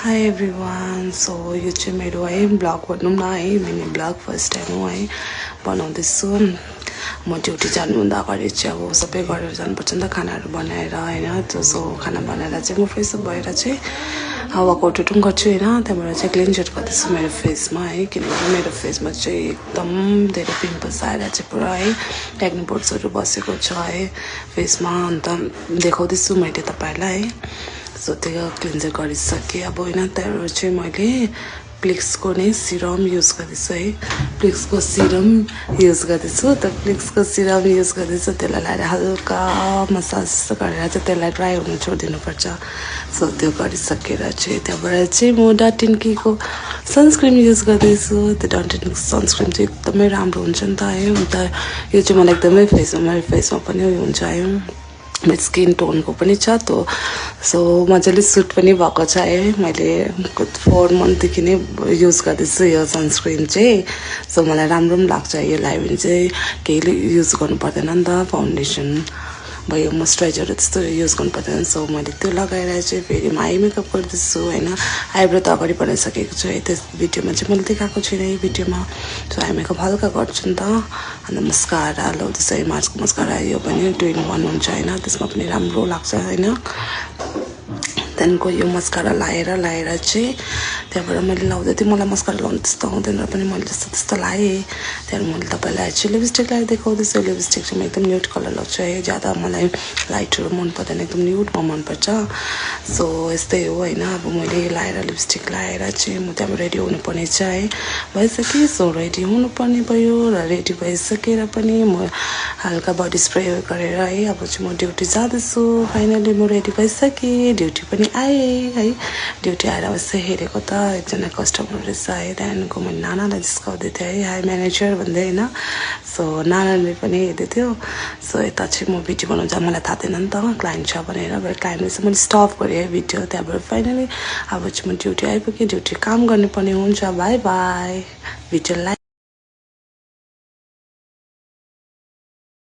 high everyone so यो चाहिँ मेरो है ब्लग भनौँ न है मिनी ब्लग फर्स्ट टाइम हो है बनाउँदैछु म ड्युटी जानुभन्दा अगाडि चाहिँ अब सबै गरेर जानुपर्छ नि त खानाहरू बनाएर होइन त्यो सो खाना बनाएर चाहिँ म फ्रेसअप भएर चाहिँ हावाको टुटुम गर्छु होइन त्यहाँबाट चाहिँ क्लिन्जर गर्दैछु मेरो फेसमा है किनकि मेरो फेसमा चाहिँ एकदम धेरै पिम्पल्स आएर चाहिँ पुरा है एक्ने बोर्ड्सहरू बसेको छ है फेसमा अन्त देखाउँदैछु मैले तपाईँहरूलाई है सो त्यो क्लिन्जर गरिसकेँ अब होइन त्यहाँबाट चाहिँ मैले प्लिक्सको नै सिरम युज गर्दैछु है प्लिक्सको सिरम युज गर्दैछु त प्लिक्सको सिरम युज गर्दैछु त्यसलाई लगाएर हल्का मसाज गरेर चाहिँ त्यसलाई ड्राई हुनु छोडिदिनुपर्छ सो त्यो गरिसकेर चाहिँ त्यहाँबाट चाहिँ म डटिन्कीको सनस्क्रिन युज गर्दैछु त्यो डटिन्कीको सनस्क्रिन चाहिँ एकदमै राम्रो हुन्छ नि त है अन्त यो चाहिँ मलाई एकदमै मेरो फेसमा पनि उयो हुन्छ है मेरो स्किन टोनको पनि छ त्यो सो मजाले सुट पनि भएको छ है मैले 4 मन्थदेखि नै युज गर्दैछु यो सनस्क्रिन चाहिँ सो मलाई राम्रो पनि लाग्छ यो लगायो भने चाहिँ केही युज गर्नु पर्दैन नि त फाउन्डेसन भयो मोइस्चराइजर त्यस्तो युज गर्नु पर्दैन सो मैले त्यो लगाएर चाहिँ फेरि आई मेकअप गर्दैछु होइन आइब्रो त अगाडि बनाइसकेको छु है त्यस भिडियोमा चाहिँ मैले देखाएको छुइनँ यो भिडियोमा सो आई मेकअप हल्का गर्छु नि त अन्त मस्कारा लाउँदैछु है मार्चको मस्कारा यो पनि 2 in 1 हुन्छ होइन त्यसमा पनि राम्रो लाग्छ होइन त्यहाँदेखिको यो मस्कारा लाएर चाहिँ त्यहाँबाट मैले लाउँदै थिएँ मलाई मस्कारा लाउनु त्यस्तो आउँदैन र पनि मैले त्यस्तो लाएँ त्यहाँबाट मैले तपाईँलाई चाहिँ लिपस्टिक लगाएर देखाउँदैछु लिपस्टिक चाहिँ म एकदम न्युट कलर लाउँछु है ज्यादा मलाई लाइटहरू मन पर्दैन एकदम न्युटमा मनपर्छ सो यस्तै हो होइन अब मैले लाएर लिपस्टिक लाएर चाहिँ म त्यहाँबाट रेडी हुनुपर्ने छ है भइसकेँ सो रेडी हुनुपर्ने भयो र रेडी भइसकेर पनि म हल्का बडी स्प्रे गरेर है अब चाहिँ म ड्युटी जाँदैछु फाइनली म रेडी भइसकेँ ड्युटी पनि आएँ है ड्युटी आएर यसो हेरेको त एकजना कस्टमर रहेछ है त्यहाँदेखिको मैले नानालाई जिस्काउँदै थिएँ है हाई म्यानेजर भन्दै होइन सो नानाले पनि हेर्दै थियो सो यता चाहिँ म भिडियो बनाउनु चाहिँ मलाई थाहा थिएन नि त क्लाइन्ट छ भनेर क्लाइन्टले चाहिँ मैले स्टप गरेँ है भिडियो त्यहाँबाट फाइनली अब चाहिँ म ड्युटी आइपुगेँ ड्युटी काम गर्नुपर्ने हुन्छ बाई बाई भिडियोलाई